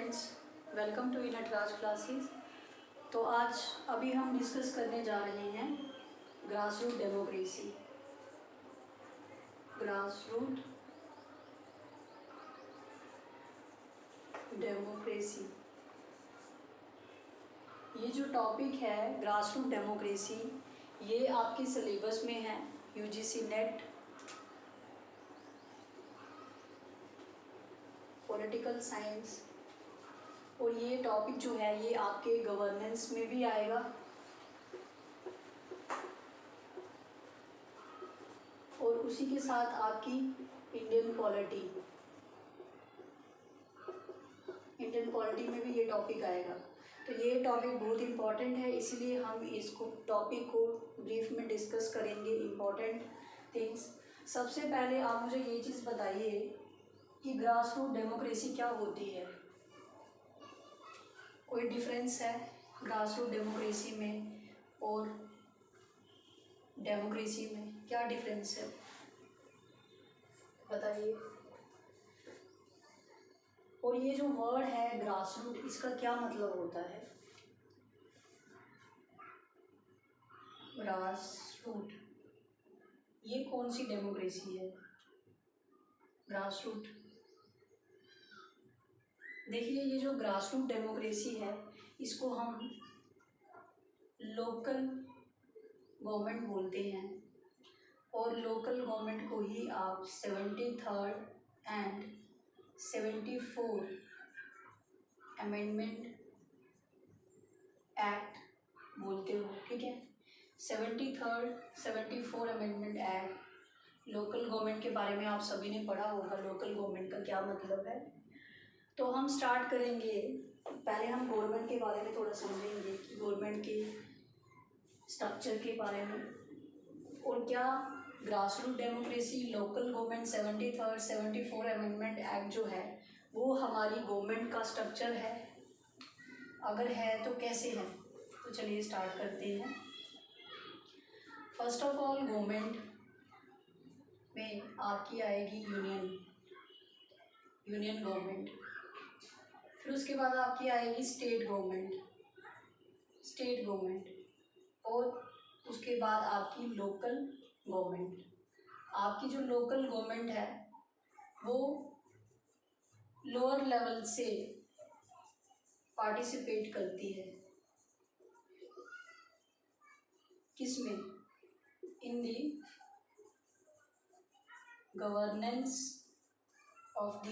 Friends, welcome to Nataraj classes. तो आज अभी हम डिस्कस करने जा रहे हैं grass root democracy. Grass root democracy, ये जो टॉपिक है ग्रास रूट डेमोक्रेसी, ये आपके सिलेबस में है यूजीसी नेट पॉलिटिकल साइंस। और ये टॉपिक जो है ये आपके गवर्नेंस में भी आएगा और उसी के साथ आपकी इंडियन पॉलिटी में भी ये टॉपिक आएगा। तो ये टॉपिक बहुत इम्पॉर्टेंट है, इसीलिए हम इसको टॉपिक को ब्रीफ में डिस्कस करेंगे। इम्पॉर्टेंट थिंग्स, सबसे पहले आप मुझे ये चीज़ बताइए कि ग्रास रूट डेमोक्रेसी क्या होती है। कोई डिफरेंस है ग्रास रूट डेमोक्रेसी में और डेमोक्रेसी में? क्या डिफरेंस है बताइए। और ये जो वर्ड है ग्रास रूट, इसका क्या मतलब होता है? ग्रास रूट, ये कौन सी डेमोक्रेसी है ग्रास रूट? देखिए, ये जो ग्रास रूट डेमोक्रेसी है इसको हम लोकल गवर्नमेंट बोलते हैं, और लोकल गवर्नमेंट को ही आप 73rd एंड 74 अमेंडमेंट एक्ट बोलते हो, ठीक है। 73rd 74 amendment act, local government के बारे में आप सभी ने पढ़ा होगा, लोकल गवर्नमेंट का क्या मतलब है। तो हम स्टार्ट करेंगे, पहले हम गवर्नमेंट के बारे में थोड़ा समझेंगे कि गवर्नमेंट के स्ट्रक्चर के बारे में, और क्या grass root democracy, local government, 73rd 74 amendment act जो है वो हमारी गवर्नमेंट का स्ट्रक्चर है, अगर है तो कैसे है। तो चलिए स्टार्ट करते हैं। फर्स्ट ऑफ ऑल गवर्नमेंट में आपकी आएगी यूनियन गवर्नमेंट, फिर उसके बाद आपकी आएगी स्टेट गवर्नमेंट, और उसके बाद आपकी लोकल गवर्नमेंट। आपकी जो लोकल गवर्नमेंट है वो लोअर लेवल से पार्टिसिपेट करती है, किसमें? इन दी गवर्नेंस ऑफ द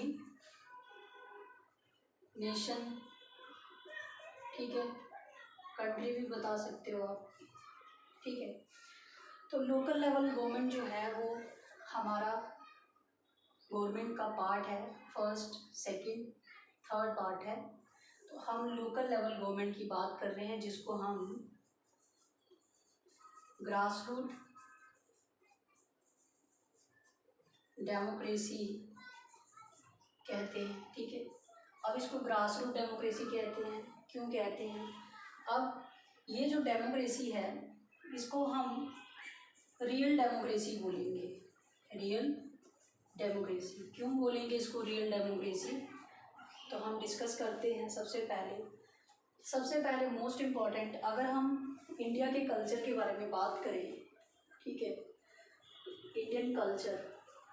नेशन, ठीक है। कंट्री भी बता सकते हो आप, ठीक है। तो लोकल लेवल गवर्नमेंट जो है वो हमारा गवर्नमेंट का पार्ट है, फर्स्ट सेकंड थर्ड पार्ट है। तो हम लोकल लेवल गवर्नमेंट की बात कर रहे हैं, जिसको हम ग्रास रूट डेमोक्रेसी कहते हैं, ठीक है। अब इसको ग्रास रूट डेमोक्रेसी कहते हैं, क्यों कहते हैं? अब ये जो डेमोक्रेसी है इसको हम रियल डेमोक्रेसी बोलेंगे। रियल डेमोक्रेसी क्यों बोलेंगे इसको रियल डेमोक्रेसी? तो हम डिस्कस करते हैं। सबसे पहले मोस्ट इम्पॉर्टेंट, अगर हम इंडिया के कल्चर के बारे में बात करें, ठीक है, इंडियन कल्चर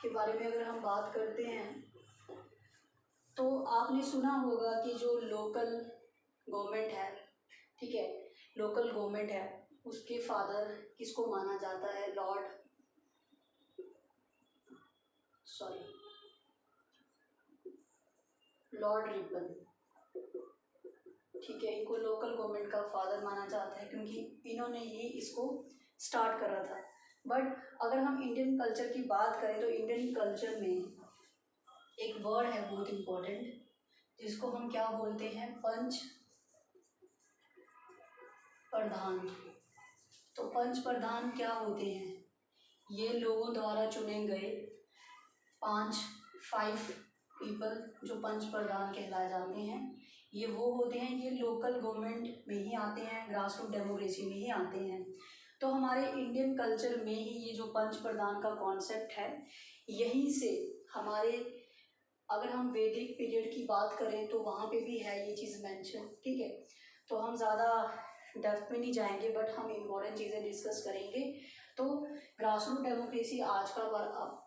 के बारे में अगर हम बात करते हैं तो आपने सुना होगा कि जो लोकल गवर्नमेंट है, ठीक है, लोकल गवर्नमेंट है, उसके फादर किसको माना जाता है? लॉर्ड रिपन, ठीक है। इनको लोकल गवर्नमेंट का फादर माना जाता है क्योंकि इन्होंने ही इसको स्टार्ट करा था। बट अगर हम इंडियन कल्चर की बात करें तो इंडियन कल्चर में एक वर्ड है बहुत इम्पोर्टेंट, जिसको हम क्या बोलते हैं? पंच प्रधान। तो पंच प्रधान क्या होते हैं? ये लोगों द्वारा चुने गए 5 पीपल जो पंच प्रधान कहलाए जाते हैं, ये वो होते हैं, ये लोकल गवर्नमेंट में ही आते हैं, ग्रास रूट डेमोक्रेसी में ही आते हैं। तो हमारे इंडियन कल्चर में ही ये जो पंच प्रधान का कॉन्सेप्ट है, यहीं से हमारे अगर हम वैदिक पीरियड की बात करें तो वहाँ पे भी है ये चीज़ मेंशन, ठीक है। तो हम ज़्यादा डेप्थ में नहीं जाएंगे, बट हम इम्पोर्टेंट चीज़ें डिस्कस करेंगे। तो ग्रास रूट डेमोक्रेसी आज का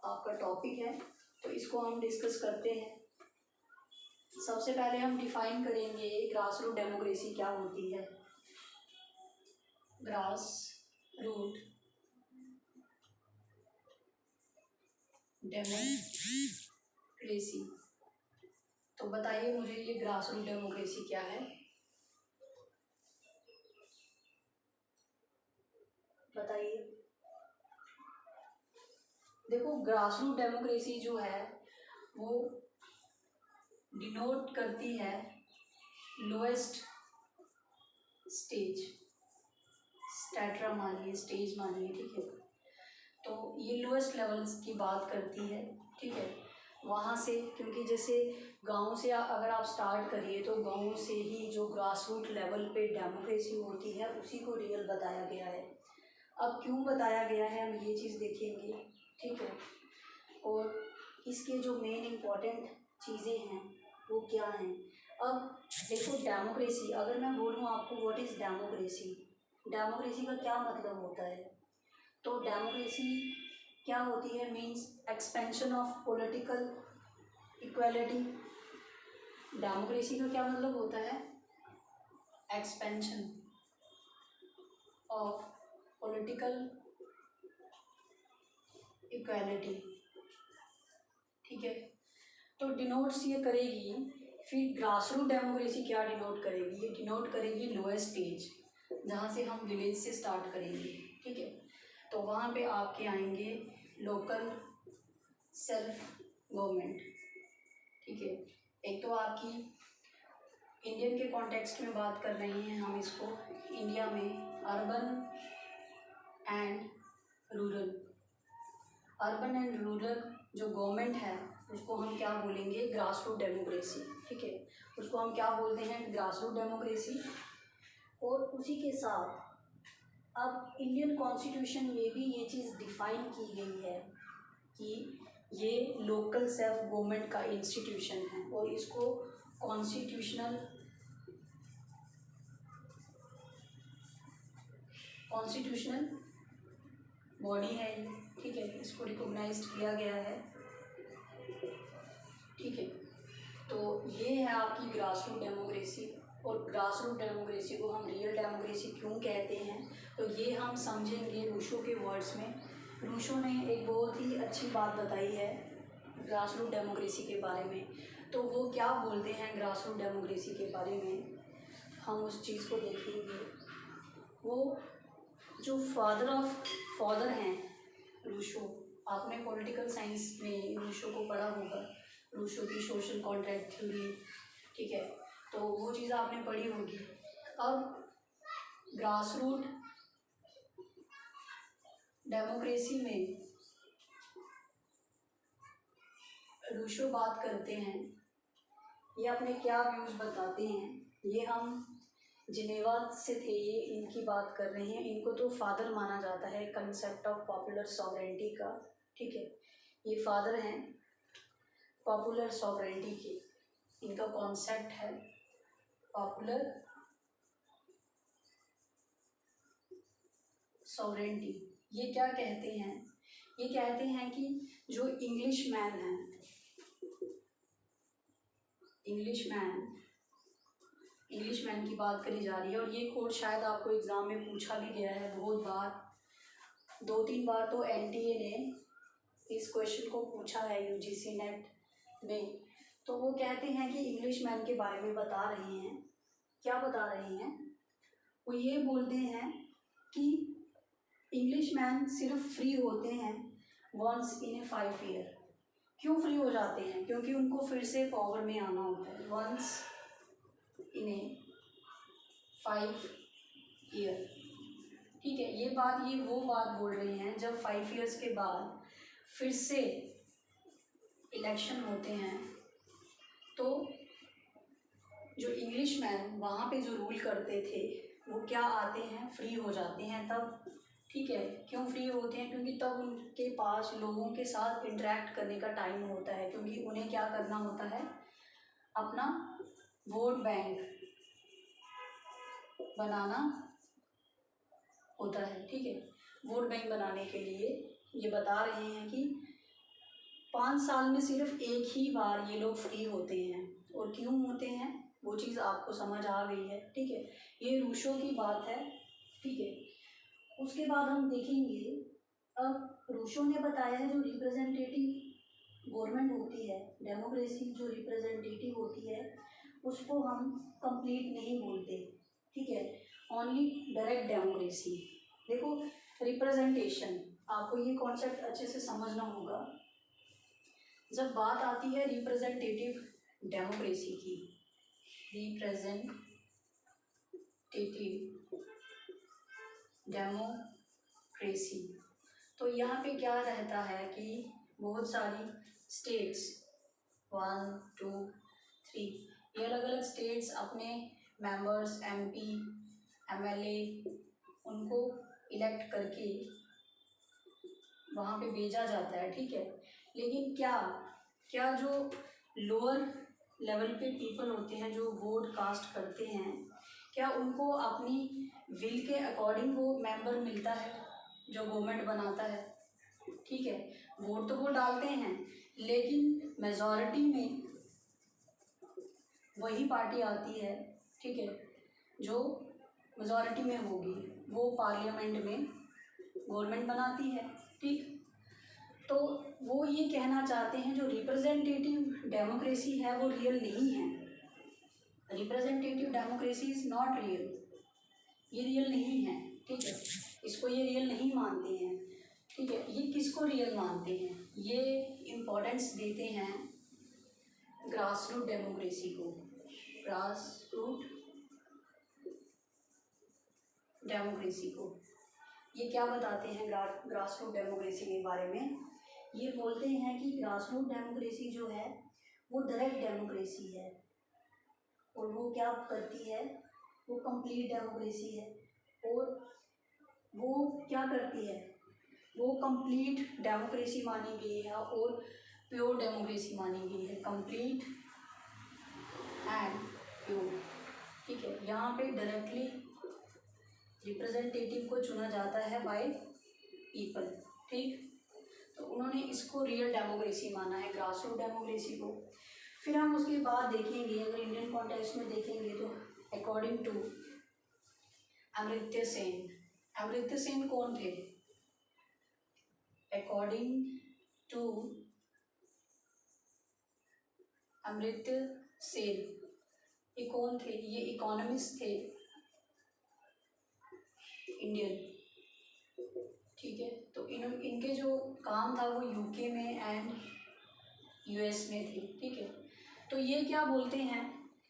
आपका टॉपिक है, तो इसको हम डिस्कस करते हैं। सबसे पहले हम डिफाइन करेंगे ग्रास रूट डेमोक्रेसी क्या होती है। ग्रास रूट डेमोक्रेसी, तो बताइए मुझे ये ग्रास रूट डेमोक्रेसी क्या है, बताइए। देखो ग्रास रूट डेमोक्रेसी जो है वो डिनोट करती है लोएस्ट स्टेज, स्टैट्रा मानिए, स्टेज मानिए, ठीक है। तो ये लोएस्ट लेवल्स की बात करती है, ठीक है। वहाँ से, क्योंकि जैसे गांव से अगर आप स्टार्ट करिए तो गांव से ही जो ग्रास रूट लेवल पे डेमोक्रेसी होती है उसी को रियल बताया गया है। अब क्यों बताया गया है हम ये चीज़ देखेंगे, ठीक है। और इसके जो मेन इम्पॉर्टेंट चीज़ें हैं वो क्या हैं। अब देखो डेमोक्रेसी, अगर मैं बोलूँ आपको व्हाट इज़ डेमोक्रेसी, डेमोक्रेसी का क्या मतलब होता है, तो डेमोक्रेसी क्या होती है, means expansion of political equality. Democracy का क्या मतलब होता है, एक्सपेंशन ऑफ पॉलिटिकल इक्वालिटी, ठीक है। तो डिनोट्स ये करेगी, फिर ग्रास रूट डेमोक्रेसी क्या डिनोट करेगी, ये डिनोट करेगी लोएस्ट स्टेज, जहाँ से हम विलेज से स्टार्ट करेंगे, ठीक है। तो वहाँ पे आपके आएंगे लोकल सेल्फ गवर्नमेंट, ठीक है। एक तो आपकी इंडियन के कॉन्टेक्स्ट में बात कर रहे हैं हम इसको, इंडिया में urban and rural, urban and rural जो गवर्नमेंट है उसको हम क्या बोलेंगे, ग्रास रूट डेमोक्रेसी, ठीक है। उसको हम क्या बोलते हैं, ग्रास रूट डेमोक्रेसी। और उसी के साथ अब इंडियन कॉन्स्टिट्यूशन में भी ये चीज़ डिफाइन की गई है कि ये लोकल सेल्फ गवर्नमेंट का इंस्टीट्यूशन है और इसको कॉन्स्टिट्यूशनल बॉडी है ये, ठीक है। इसको रिकॉग्नाइज्ड किया गया है, ठीक है। तो ये है आपकी ग्रास रूट डेमोक्रेसी। और ग्रास रूट डेमोक्रेसी को हम रियल डेमोक्रेसी क्यों कहते हैं, तो ये हम समझेंगे रूशो के वर्ड्स में। रूशो ने एक बहुत ही अच्छी बात बताई है ग्रास रूट डेमोक्रेसी के बारे में। तो वो क्या बोलते हैं ग्रास रूट डेमोक्रेसी के बारे में, हम उस चीज़ को देखेंगे। वो जो फादर हैं रूशो, आपने पॉलिटिकल साइंस में रूशो को पढ़ा होगा, रूशो की सोशल कॉन्ट्रैक्ट थ्योरी, ठीक है। तो वो चीज़ आपने पढ़ी होगी। अब ग्रास रूट डेमोक्रेसी में रूशो बात करते हैं, ये अपने क्या व्यूज़ बताते हैं, ये हम जिनेवा से थे, ये इनकी बात कर रहे हैं। इनको तो फादर माना जाता है कंसेप्ट ऑफ पॉपुलर सॉवरेंटी का, ठीक है। ये फादर हैं पॉपुलर सॉवरेंटी के, इनका कॉन्सेप्ट है पॉपुलर सॉवरेंटी। ये क्या कहते हैं, ये कहते हैं कि जो इंग्लिश मैन की बात करी जा रही है। और ये कोड शायद आपको एग्ज़ाम में पूछा भी गया है बहुत बार, 2-3 बार तो एनटीए ने इस क्वेश्चन को पूछा है यूजीसी नेट में। तो वो कहते हैं कि इंग्लिश मैन के बारे में बता रहे हैं, क्या बता रहे हैं, वो ये बोलते हैं कि इंग्लिश मैन सिर्फ फ्री होते हैं वंस इन ए 5 ईयर। क्यों फ्री हो जाते हैं, क्योंकि उनको फिर से पावर में आना होता है, वंस इन ए 5 ईयर, ठीक है। ये वो बात बोल रहे हैं जब 5 ईयर्स के बाद फिर से इलेक्शन होते हैं, तो जो इंग्लिश मैन वहाँ पे जो रूल करते थे वो क्या आते हैं, फ्री हो जाते हैं तब, ठीक है। क्यों फ्री होते हैं? क्योंकि तब उनके पास लोगों के साथ इंटरेक्ट करने का टाइम होता है, क्योंकि उन्हें क्या करना होता है, अपना वोट बैंक बनाना होता है। ठीक है, वोट बैंक बनाने के लिए ये बता रहे हैं कि 5 साल में सिर्फ एक ही बार ये लोग फ्री होते हैं। और क्यों होते हैं वो चीज़ आपको समझ आ गई है। ठीक है, ये रूसो की बात है। ठीक है, उसके बाद हम देखेंगे, अब रूसो ने बताया है जो रिप्रेजेंटेटिव गवर्नमेंट होती है, डेमोक्रेसी जो रिप्रेजेंटेटिव होती है, उसको हम कंप्लीट नहीं बोलते। ठीक है, ओनली डायरेक्ट डेमोक्रेसी। देखो, रिप्रेजेंटेशन, आपको ये कॉन्सेप्ट अच्छे से समझना होगा। जब बात आती है रिप्रेजेंटेटिव डेमोक्रेसी की, रिप्रेजेंटेटिव डेमोक्रेसी, तो यहाँ पे क्या रहता है कि बहुत सारी स्टेट्स 1 2 3 ये अलग अलग स्टेट्स अपने मेंबर्स, MP, MLA उनको इलेक्ट करके वहाँ पे भेजा जाता है। ठीक है, लेकिन क्या जो लोअर लेवल पे पीपल होते हैं जो वोट कास्ट करते हैं, क्या उनको अपनी विल के अकॉर्डिंग वो मेंबर मिलता है जो गवर्नमेंट बनाता है? ठीक है, वोट तो वो डालते हैं, लेकिन मेजॉरिटी में वही पार्टी आती है, ठीक है, जो मेजॉरिटी में होगी, वो पार्लियामेंट में गवर्नमेंट बनाती है। ठीक, तो वो ये कहना चाहते हैं जो रिप्रेजेंटेटिव डेमोक्रेसी है वो रियल नहीं है। Representative democracy is not real, ये रियल नहीं है। ठीक है, इसको ये रियल नहीं मानते हैं। ठीक है, ये किसको रियल मानते हैं? ये इम्पोर्टेंस देते हैं ग्रास रूट डेमोक्रेसी को। ग्रास रूट डेमोक्रेसी को ये क्या बताते हैं ग्रास रूट डेमोक्रेसी के बारे में? ये बोलते हैं कि ग्रास रूट डेमोक्रेसी जो है वो डायरेक्ट डेमोक्रेसी है, और वो क्या करती है, वो कंप्लीट डेमोक्रेसी है। और वो क्या करती है, वो कंप्लीट डेमोक्रेसी मानी गई है और प्योर डेमोक्रेसी मानी गई है, कंप्लीट एंड प्योर। ठीक है, यहाँ पे डायरेक्टली रिप्रेजेंटेटिव को चुना जाता है बाय पीपल। ठीक, तो उन्होंने इसको रियल डेमोक्रेसी माना है, ग्रास रूट डेमोक्रेसी को। फिर हम उसके बाद देखेंगे, अगर इंडियन कॉन्टेक्स्ट में देखेंगे तो अकॉर्डिंग टू अमर्त्य सेन। अमर्त्य सेन कौन थे? अकॉर्डिंग टू अमर्त्य सेन ये कौन थे? ये इकोनॉमिस्ट थे इंडियन। ठीक है, तो इनके जो काम था वो UK में एंड US में थे। ठीक है, तो ये क्या बोलते हैं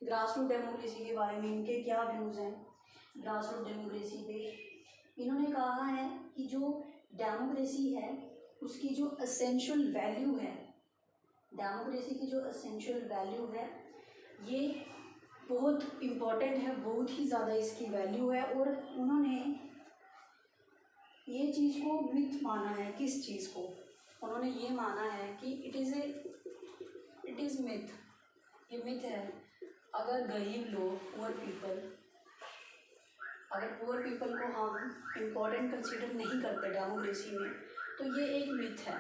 ग्रास रूट डेमोक्रेसी के बारे में, इनके क्या व्यूज़ हैं ग्रास रूट डेमोक्रेसी पे? इन्होंने कहा है कि जो डेमोक्रेसी है उसकी जो एसेंशियल वैल्यू है, डेमोक्रेसी की जो एसेंशियल वैल्यू है ये बहुत इम्पोर्टेंट है, बहुत ही ज़्यादा इसकी वैल्यू है। और उन्होंने ये चीज़ को मिथ माना है। किस चीज़ को? उन्होंने ये माना है कि इट इज़ मिथ, ये मिथ है। अगर गरीब लोग, पुअर पीपल, अगर पुअर पीपल को हम इम्पोर्टेंट कंसीडर नहीं करते डेमोक्रेसी में, तो ये एक मिथ है।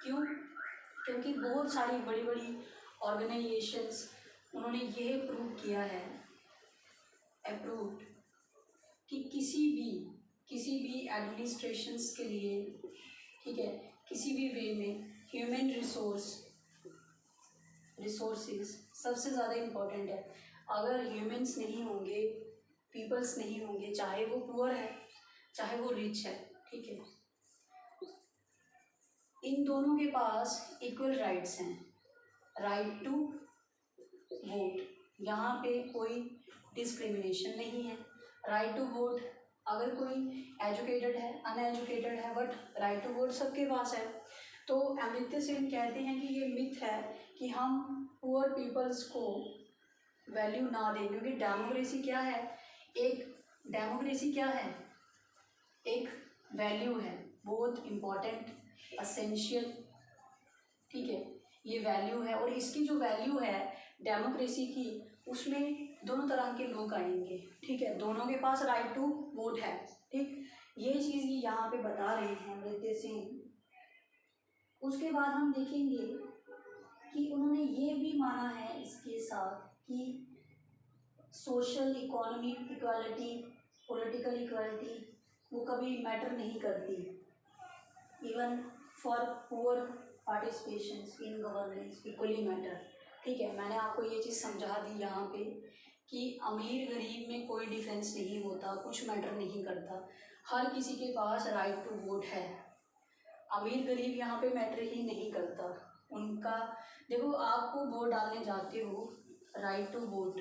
क्यों? क्योंकि बहुत सारी बड़ी बड़ी ऑर्गेनाइजेशंस उन्होंने ये प्रूव किया है, अप्रूव्ड, कि किसी भी एडमिनिस्ट्रेशंस के लिए, ठीक है, किसी भी वे में ह्यूमन रिसोर्सेज सबसे ज़्यादा इम्पोर्टेंट है। अगर ह्यूमंस नहीं होंगे, पीपल्स नहीं होंगे, चाहे वो पुअर है चाहे वो रिच है, ठीक है, इन दोनों के पास इक्वल राइट्स हैं। राइट टू वोट, यहाँ पे कोई डिस्क्रिमिनेशन नहीं है। राइट टू वोट, अगर कोई एजुकेटेड है, अनएजुकेटेड है, बट राइट टू वोट सबके पास है। तो अमर्त्य सेन कहते हैं कि ये मिथ है कि हम पुअर पीपल्स को वैल्यू ना दें, क्योंकि डेमोक्रेसी क्या है, एक वैल्यू है, बहुत इम्पोर्टेंट, असेंशियल, ठीक है, ये वैल्यू है। और इसकी जो वैल्यू है डेमोक्रेसी की, उसमें दोनों तरह के लोग आएंगे, ठीक है, दोनों के पास राइट टू वोट है, ठीक, ये चीज़ ये यहाँ पे बता रहे हैं रितेश सिंह। उसके बाद हम देखेंगे कि उन्होंने ये भी माना है इसके साथ कि social economic equality, political equality वो कभी मैटर नहीं करती, even for poor participation in governance equally matter, ठीक है। मैंने आपको ये चीज़ समझा दी यहाँ पे कि अमीर गरीब में कोई डिफरेंस नहीं होता, कुछ मैटर नहीं करता, हर किसी के पास राइट टू वोट है। अमीर गरीब यहाँ पे मैटर ही नहीं करता उनका। देखो, आपको वोट डालने जाते हो, राइट टू वोट,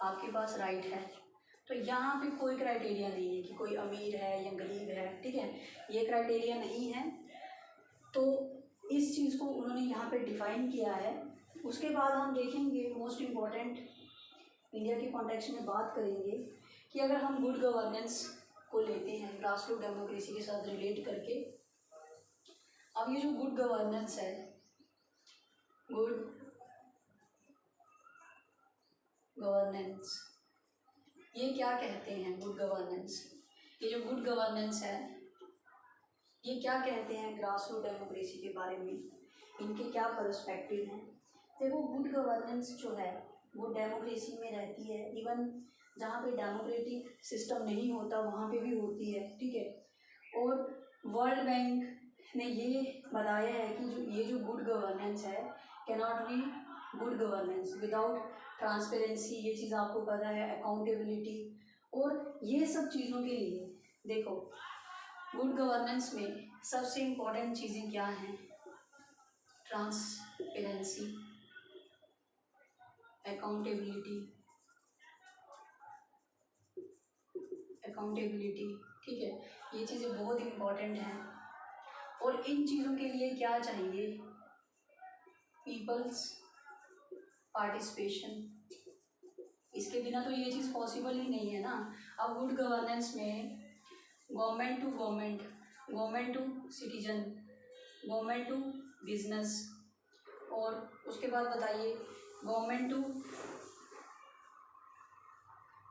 आपके पास राइट है, तो यहाँ पे कोई क्राइटेरिया नहीं है कि कोई अमीर है या गरीब है, ठीक है, ये क्राइटेरिया नहीं है। तो इस चीज़ को उन्होंने यहाँ पे डिफाइन किया है। उसके बाद हम देखेंगे मोस्ट इम्पॉर्टेंट, इंडिया के कॉन्टेक्स्ट में बात करेंगे कि अगर हम गुड गवर्नेंस को लेते हैं ग्रास रूट डेमोक्रेसी के साथ रिलेट करके, अब ये जो गुड गवर्नेंस है, गुड गवर्नेंस, ये क्या कहते हैं गुड गवर्नेंस, ये जो गुड गवर्नेंस है ये क्या कहते हैं ग्रास रूट डेमोक्रेसी के बारे में, इनके क्या पर्सपेक्टिव हैं। देखो, गुड गवर्नेंस जो है वो डेमोक्रेसी में रहती है, इवन जहाँ पे डेमोक्रेटिक सिस्टम नहीं होता वहाँ पे भी होती है, ठीक है। और वर्ल्ड बैंक ने ये बताया है कि जो गुड गवर्नेंस है cannot be good governance without transparency, ये चीज़ आपको पता है, अकाउंटेबिलिटी, और ये सब चीज़ों के लिए देखो गुड गवर्नेंस में सबसे इम्पोर्टेंट चीज़ें क्या हैं, ट्रांसपेरेंसी, अकाउंटेबिलिटी, ठीक है, ये चीज़ें बहुत इम्पोर्टेंट हैं। और इन चीज़ों के लिए क्या चाहिए, पीपल्स पार्टिसिपेशन, इसके बिना तो ये चीज़ पॉसिबल ही नहीं है ना। अब गुड गवर्नेंस में government to government, government to citizen, government to business, और उसके बाद बताइए गवर्नमेंट टू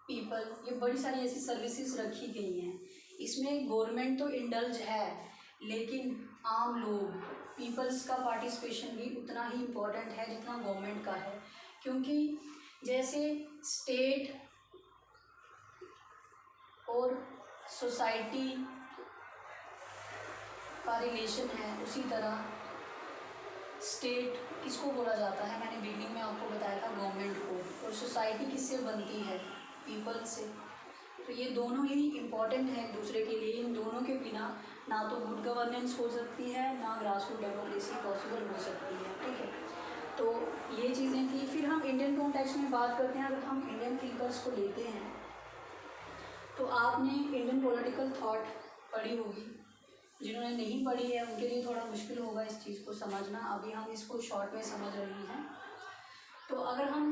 पीपल, ये बड़ी सारी ऐसी सर्विसेज रखी गई हैं। इसमें गवर्नमेंट तो इंडल्ज है, लेकिन आम लोग, पीपल्स का पार्टिसिपेशन भी उतना ही इम्पोर्टेंट है जितना गवर्नमेंट का है, क्योंकि जैसे स्टेट और सोसाइटी का रिलेशन है, उसी तरह स्टेट किसको बोला जाता है, मैंने बिगनिंग में आपको बताया था गवर्नमेंट को, और सोसाइटी किससे बनती है, पीपल से। तो ये दोनों ही इम्पॉर्टेंट हैं एक दूसरे के लिए, इन दोनों के बिना ना तो गुड गवर्नेंस हो सकती है, ना ग्रास रूट डेमोक्रेसी पॉसिबल हो सकती है, ठीक है। तो ये चीज़ें थी। फिर हम इंडियन कॉन्टेक्स्ट में बात करते हैं। अगर हम इंडियन थिंकर्स को लेते हैं तो आपने इंडियन पॉलिटिकल थॉट पढ़ी होगी, जिन्होंने नहीं पढ़ी है उनके लिए थोड़ा मुश्किल होगा इस चीज़ को समझना, अभी हम इसको शॉर्ट में समझ रहे हैं। तो अगर हम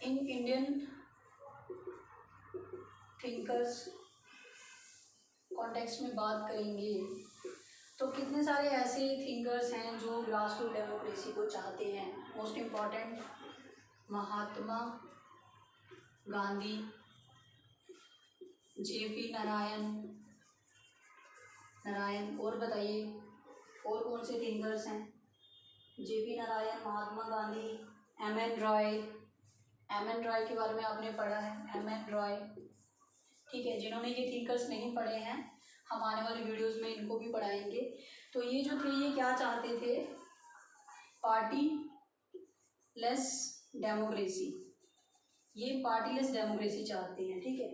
इन इंडियन थिंकर्स कॉन्टेक्स्ट में बात करेंगे तो कितने सारे ऐसे थिंकर्स हैं जो ग्रास रूट डेमोक्रेसी को चाहते हैं। Most important Mahatma Gandhi, JP Narayan, और बताइए और कौन से थिंकर्स हैं, JP Narayan, Mahatma Gandhi, M N Roy के बारे में आपने पढ़ा है, एम एन रॉय, ठीक है। जिन्होंने ये थिंकर्स नहीं पढ़े हैं, हम आने वाली वीडियोस में इनको भी पढ़ाएंगे। तो ये जो थे, ये क्या चाहते थे, पार्टी लेस डेमोक्रेसी, ये पार्टी लेस डेमोक्रेसी चाहते हैं, ठीक है,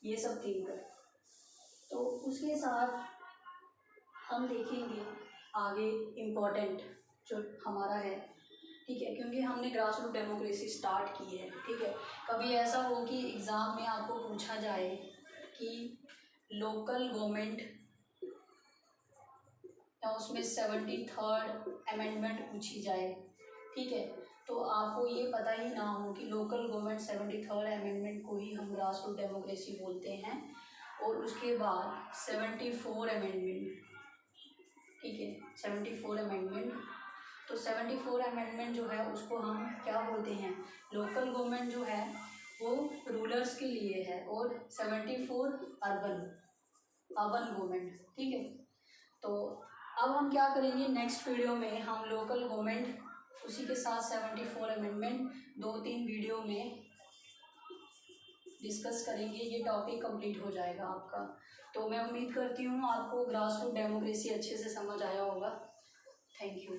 ये सब थिंकर। तो उसके साथ हम देखेंगे आगे इम्पोर्टेंट जो हमारा है, ठीक है, क्योंकि हमने ग्रास रूट डेमोक्रेसी स्टार्ट की है, ठीक है। कभी ऐसा हो कि एग्ज़ाम में आपको पूछा जाए कि लोकल गवर्नमेंट, या उसमें 73rd अमेंडमेंट पूछी जाए, ठीक है, तो आपको ये पता ही ना हो कि लोकल गवर्नमेंट 73rd अमेंडमेंट को ही हम ग्रास रूट डेमोक्रेसी बोलते हैं। और उसके बाद 74 अमेंडमेंट, ठीक है, 74 अमेंडमेंट। तो 74 अमेंडमेंट जो है उसको हम क्या बोलते हैं, लोकल गवर्नमेंट जो है वो रूलर्स के लिए है, और 74 अर्बन गवर्नमेंट, ठीक है। तो अब हम क्या करेंगे, नेक्स्ट वीडियो में हम लोकल गवर्नमेंट, उसी के साथ 74 अमेंडमेंट 2-3 वीडियो में डिस्कस करेंगे। ये टॉपिक कंप्लीट हो जाएगा आपका। तो मैं उम्मीद करती हूँ आपको ग्रास रूट डेमोक्रेसी अच्छे से समझ आया होगा। Thank you.